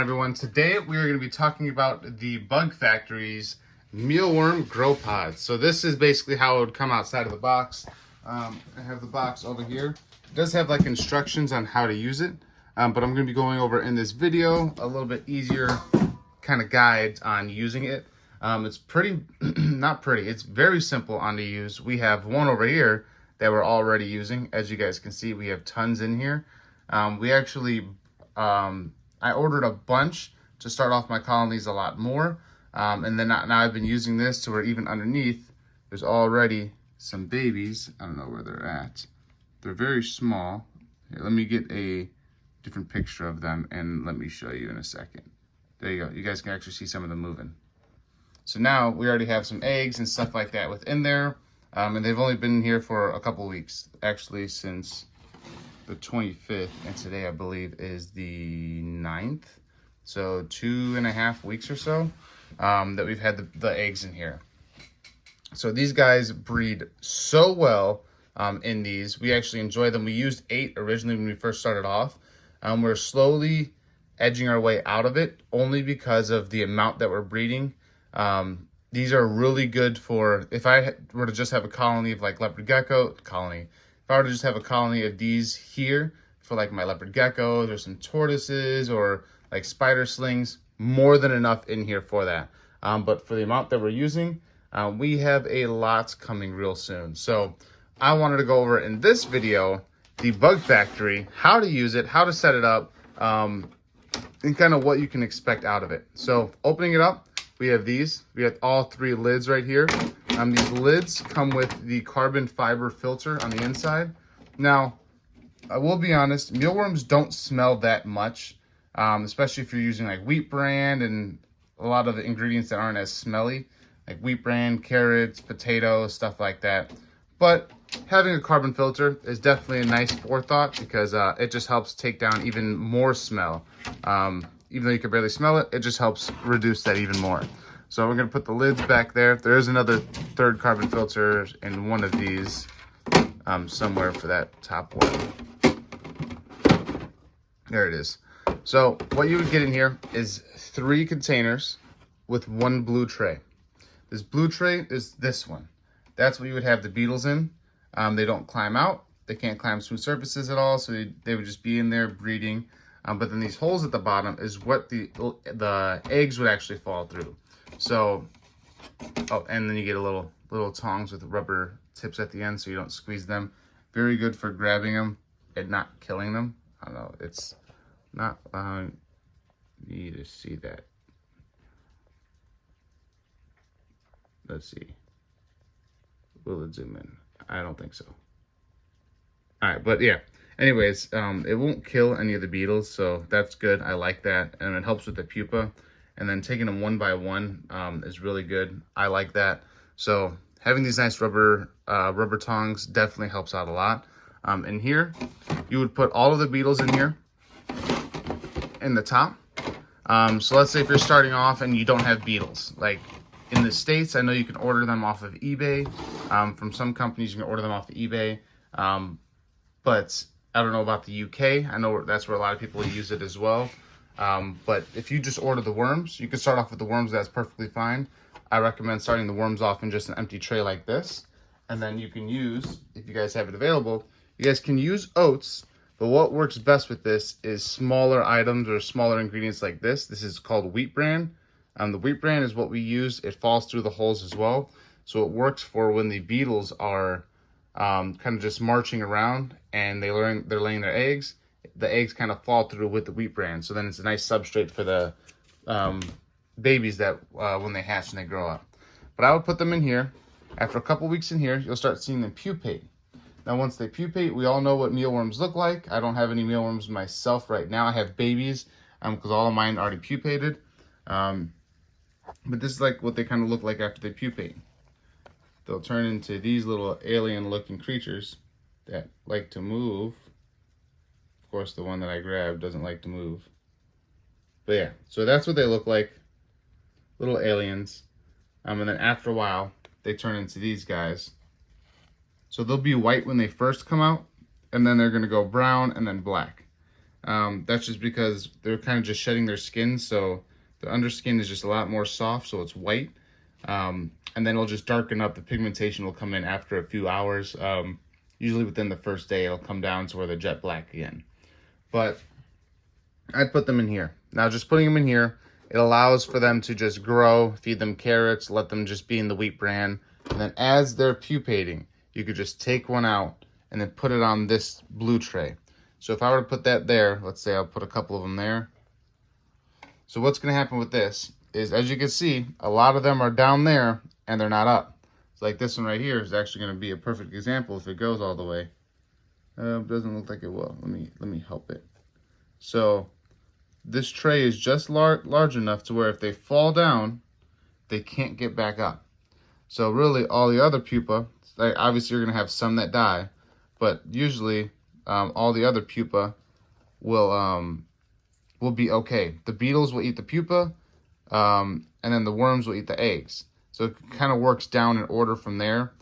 everyone? Today we are going to be talking about the Bug Factory's Mealworm Grow Pods. So this is basically how it would come outside of the box. I have the box over here. It does have like instructions on how to use it, but I'm going to be going over in this video a little bit easier kind of guides on using it. It's pretty, not pretty, it's very simple on to use. We have one over here that we're already using. As you guys can see, we have tons in here. We actually, I ordered a bunch to start off my colonies a lot more. And then now I've been using this to where even underneath, there's already some babies. I don't know where they're at. They're very small. Here, let me get a different picture of them and let me show you in a second. There you go. You guys can actually see some of them moving. So now we already have some eggs and stuff like that within there. And they've only been here for a couple weeks, actually since the 25th, and today I believe is the 9th. So 2.5 weeks or so that we've had the eggs in here. So these guys breed so well in these. We actually enjoy them. We used 8 originally when we first started off. We're slowly edging our way out of it only because of the amount that we're breeding. These are really good for, if I were to just have a colony of like leopard gecko, if I were to just have a colony of these here for like my leopard geckos or some tortoises or like spider slings, more than enough in here for that. But for the amount that we're using, we have a lot coming real soon. So I wanted to go over in this video, the Bug Factory, how to use it, how to set it up, and kind of what you can expect out of it. So opening it up, we have these. We have all 3 lids right here. These lids come with the carbon fiber filter on the inside. Now, I will be honest, mealworms don't smell that much, especially if you're using like wheat bran and a lot of the ingredients that aren't as smelly, like wheat bran, carrots, potatoes, stuff like that. But having a carbon filter is definitely a nice forethought because it just helps take down even more smell. Even though you can barely smell it, it just helps reduce that even more. So we're gonna put the lids back there. There is another 3rd carbon filter in one of these somewhere for that top one. There it is. So what you would get in here is 3 containers with 1 blue tray. This blue tray is this one. That's what you would have the beetles in. They don't climb out. They can't climb smooth surfaces at all, so they would just be in there breeding. But then these holes at the bottom is what the eggs would actually fall through. So, oh, and then you get a little tongs with rubber tips at the end so you don't squeeze them. Very good for grabbing them and not killing them. I don't know, it's not allowing me to see that. Let's see. Will it zoom in? I don't think so. All right, but yeah. Anyways, it won't kill any of the beetles, so that's good. I like that, and it helps with the pupa. And then taking them one by one is really good. I like that. So having these nice rubber tongs definitely helps out a lot. In here, you would put all of the beetles in here in the top. So let's say if you're starting off and you don't have beetles, like in the States, I know you can order them off of eBay. From some companies, you can order them off of eBay. But I don't know about the UK. I know that's where a lot of people use it as well. But if you just order the worms, you can start off with the worms. That's perfectly fine. I recommend starting the worms off in just an empty tray like this. And then you can use, if you guys have it available, you guys can use oats. But what works best with this is smaller items or smaller ingredients like this. This is called wheat bran. The wheat bran is what we use. It falls through the holes as well. So it works for when the beetles are kind of just marching around and they're laying their eggs. The eggs kind of fall through with the wheat bran. So then it's a nice substrate for the babies that when they hatch and they grow up. But I would put them in here. After a couple weeks in here, you'll start seeing them pupate. Now, once they pupate, we all know what mealworms look like. I don't have any mealworms myself right now. I have babies because all of mine already pupated. But this is like what they kind of look like after they pupate. They'll turn into these little alien-looking creatures that like to move. Of course, the one that I grabbed doesn't like to move. But yeah, so that's what they look like. Little aliens. And then after a while, they turn into these guys. So they'll be white when they first come out, and then they're going to go brown and then black. That's just because they're kind of just shedding their skin, so the underskin is just a lot more soft, so it's white. And then it'll just darken up. The pigmentation will come in after a few hours. Usually within the first day, it'll come down to where they're jet black again. But I'd put them in here. Now, just putting them in here, it allows for them to just grow, feed them carrots, let them just be in the wheat bran. And then as they're pupating, you could just take one out and then put it on this blue tray. So if I were to put that there, let's say I'll put a couple of them there. So what's going to happen with this is, as you can see, a lot of them are down there and they're not up. So like this one right here is actually going to be a perfect example if it goes all the way. Doesn't look like it will. Let me help it. So this tray is just large enough to where if they fall down, they can't get back up. So really all the other pupa, like obviously you're going to have some that die, but usually all the other pupa will be okay. The beetles will eat the pupa, and then the worms will eat the eggs. So it kind of works down in order from there.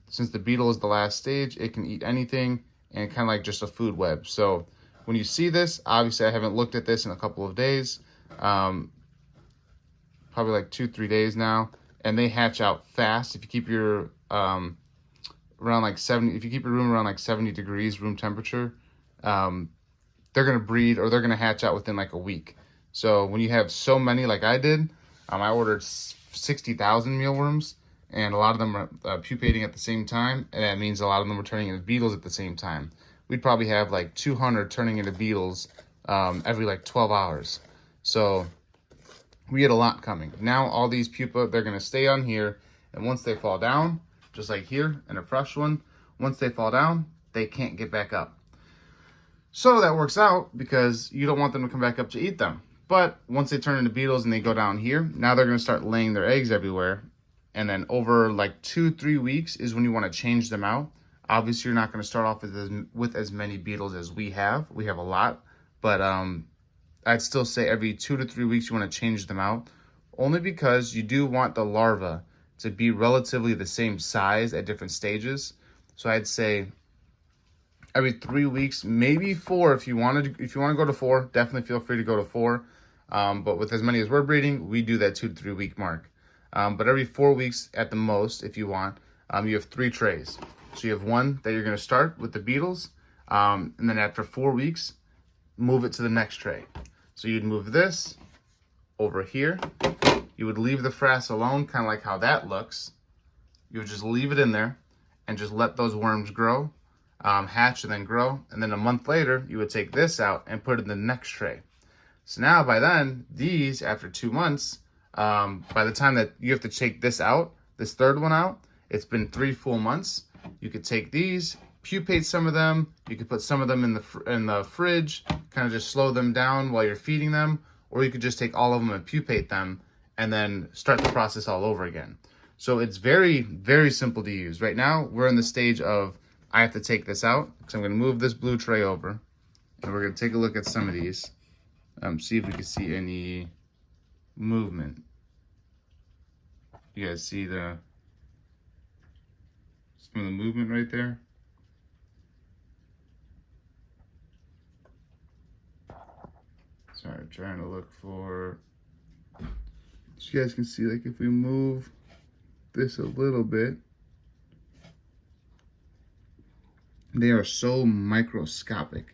Since the beetle is the last stage, it can eat anything and kind of like just a food web. So when you see this, obviously I haven't looked at this in a couple of days, probably like 2-3 days now, and they hatch out fast. If you keep your around like 70, if you keep your room around like 70 degrees room temperature, they're gonna breed or they're gonna hatch out within like a week. So when you have so many like I did, I ordered 60,000 mealworms, and a lot of them are pupating at the same time, and that means a lot of them are turning into beetles at the same time. We'd probably have like 200 turning into beetles every like 12 hours. So we had a lot coming. Now all these pupa, they're gonna stay on here, and once they fall down, just like here in a fresh one, once they fall down, they can't get back up. So that works out because you don't want them to come back up to eat them. But once they turn into beetles and they go down here, now they're going to start laying their eggs everywhere. And then over like 2-3 weeks is when you want to change them out. Obviously, you're not going to start off with as many beetles as we have. We have a lot. But I'd still say every 2 to 3 weeks you want to change them out. Only because you do want the larva to be relatively the same size at different stages. So I'd say every 3 weeks, maybe 4 if you want to go to 4, definitely feel free to go to 4. But with as many as we're breeding, we do that 2 to 3 week mark. But every 4 weeks at the most, if you want, you have 3 trays. So you have one that you're going to start with the beetles, and then after 4 weeks, move it to the next tray. So you'd move this over here. You would leave the frass alone, kind of like how that looks. You would just leave it in there and just let those worms grow, hatch and then grow. And then a month later, you would take this out and put it in the next tray. So now by then, these, after 2 months, by the time that you have to take this out, this third one out, it's been 3 full months. You could take these, pupate some of them. You could put some of them in the fridge, kind of just slow them down while you're feeding them. Or you could just take all of them and pupate them and then start the process all over again. So it's very, very simple to use. Right now, we're in the stage of, I have to take this out, because I'm going to move this blue tray over, and we're going to take a look at some of these, see if we can see any movement. You guys see some of the movement right there? Sorry, I'm trying to look for, so you guys can see, like if we move this a little bit, they are so microscopic.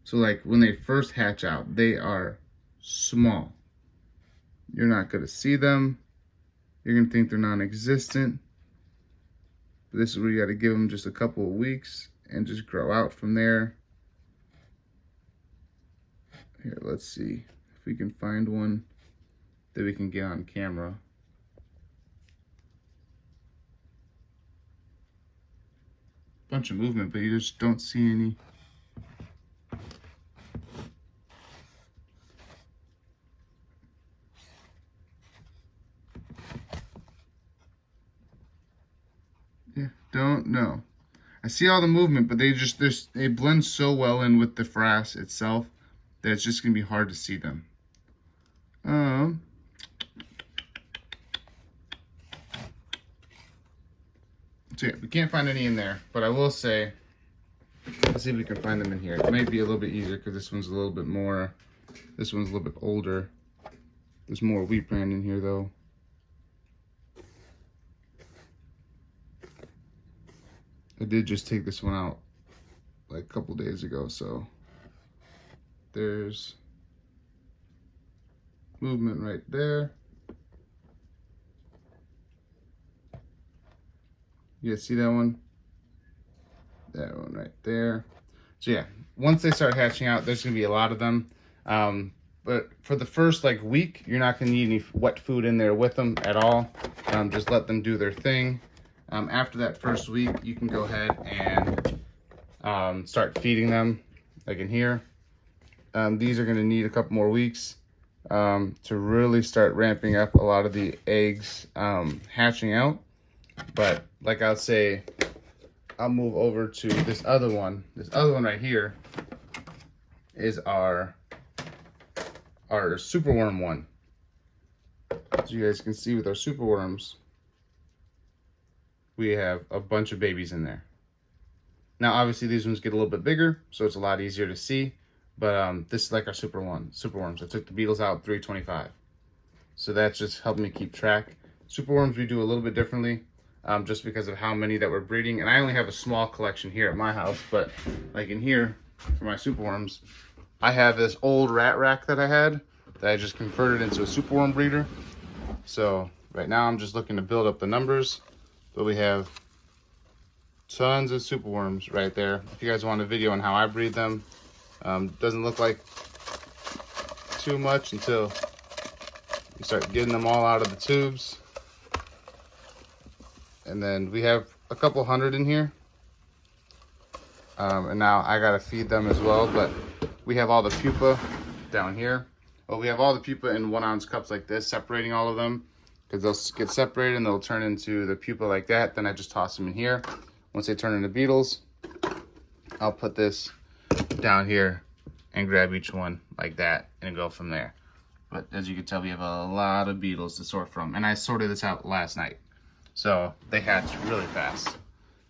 So like when they first hatch out, they are small. You're not gonna see them. You're gonna think they're non-existent. But this is where you gotta give them just a couple of weeks and just grow out from there. Here, let's see if we can find one that we can get on camera. Bunch of movement, but you just don't see any. Yeah, don't know. I see all the movement, but they blend so well in with the frass itself that it's just gonna be hard to see them. So yeah, we can't find any in there, but I will say Let's see if we can find them in here. It might be a little bit easier because this one's a little bit more, this one's a little bit older. There's more wheat bran in here though. I did just take this one out like a couple days ago, so there's movement right there. You guys see that one? That one right there. So yeah, once they start hatching out, there's gonna be a lot of them. But for the first like week, you're not gonna need any wet food in there with them at all. Just let them do their thing. After that first week, you can go ahead and start feeding them, like in here. These are gonna need a couple more weeks to really start ramping up a lot of the eggs hatching out. But like I'll say, I'll move over to this other one. This other one right here is our superworm one. As you guys can see with our superworms, we have a bunch of babies in there. Now obviously these ones get a little bit bigger, so it's a lot easier to see. But this is like our superworms. I took the beetles out 325. So that's just helping me keep track. Superworms we do a little bit differently. Just because of how many that we're breeding. And I only have a small collection here at my house, but like in here, for my superworms, I have this old rat rack that I had that I just converted into a superworm breeder. So right now I'm just looking to build up the numbers, but we have tons of superworms right there. If you guys want a video on how I breed them, doesn't look like too much until you start getting them all out of the tubes. And then we have a couple hundred in here. And now I gotta feed them as well, but we have all the pupa down here. Well, we have all the pupa in 1 ounce cups like this, separating all of them, because they'll get separated and they'll turn into the pupa like that. Then I just toss them in here. Once they turn into beetles, I'll put this down here and grab each one like that and go from there. But as you can tell, we have a lot of beetles to sort from. And I sorted this out last night. So they hatch really fast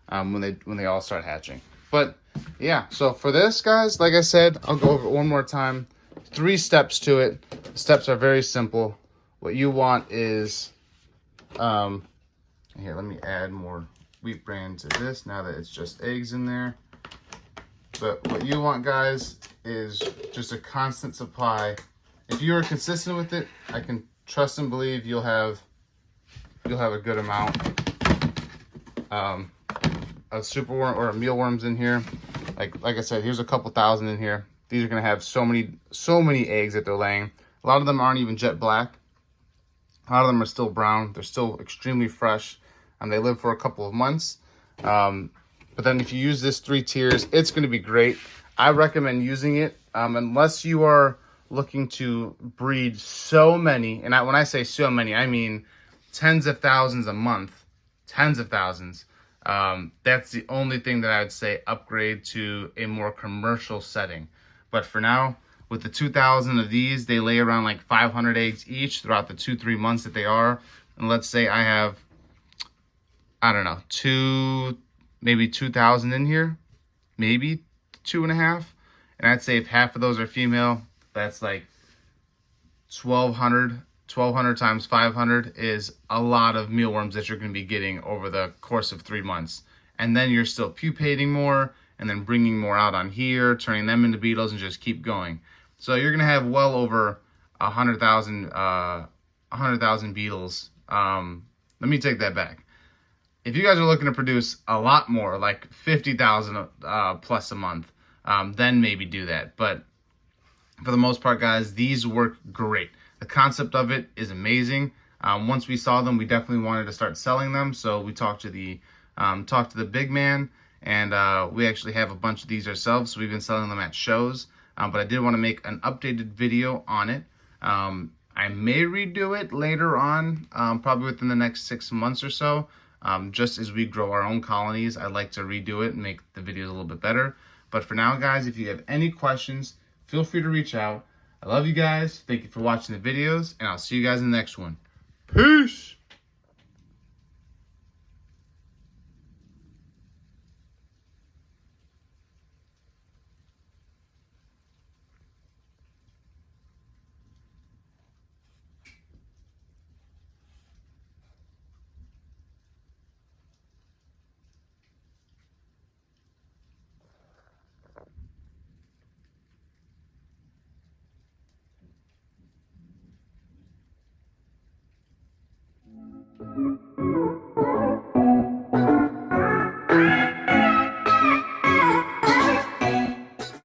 when they all start hatching. But yeah, so for this, guys, like I said, I'll go over it one more time. 3 steps to it. The steps are very simple. What you want is, here, let me add more wheat bran to this now that it's just eggs in there. But what you want, guys, is just a constant supply. If you are consistent with it, I can trust and believe you'll have a good amount of superworm or mealworms in here. Like I said, here's a couple thousand in here. These are gonna have so many eggs that they're laying. A lot of them aren't even jet black. A lot of them are still brown. They're still extremely fresh, and they live for a couple of months. But then if you use this 3 tiers, it's gonna be great. I recommend using it unless you are looking to breed so many, and when I say so many, I mean tens of thousands a month, tens of thousands. That's the only thing that I would say upgrade to a more commercial setting. But for now, with the 2,000 of these, they lay around like 500 eggs each throughout the 2-3 months that they are. And let's say I have, I don't know, maybe 2,000 in here, maybe 2.5. And I'd say if half of those are female, that's like 1,200. 1,200 times 500 is a lot of mealworms that you're going to be getting over the course of 3 months. And then you're still pupating more and then bringing more out on here, turning them into beetles, and just keep going. So you're going to have well over 100,000 beetles. Let me take that back. If you guys are looking to produce a lot more, like 50,000 plus a month, then maybe do that. But for the most part, guys, these work great. The concept of it is amazing. Once we saw them, we definitely wanted to start selling them. So we talked to the big man, and we actually have a bunch of these ourselves. So we've been selling them at shows. But I did want to make an updated video on it. I may redo it later on, probably within the next 6 months or so. Just as we grow our own colonies, I'd like to redo it and make the videos a little bit better. But for now, guys, if you have any questions, feel free to reach out. I love you guys. Thank you for watching the videos, and I'll see you guys in the next one. Peace! it.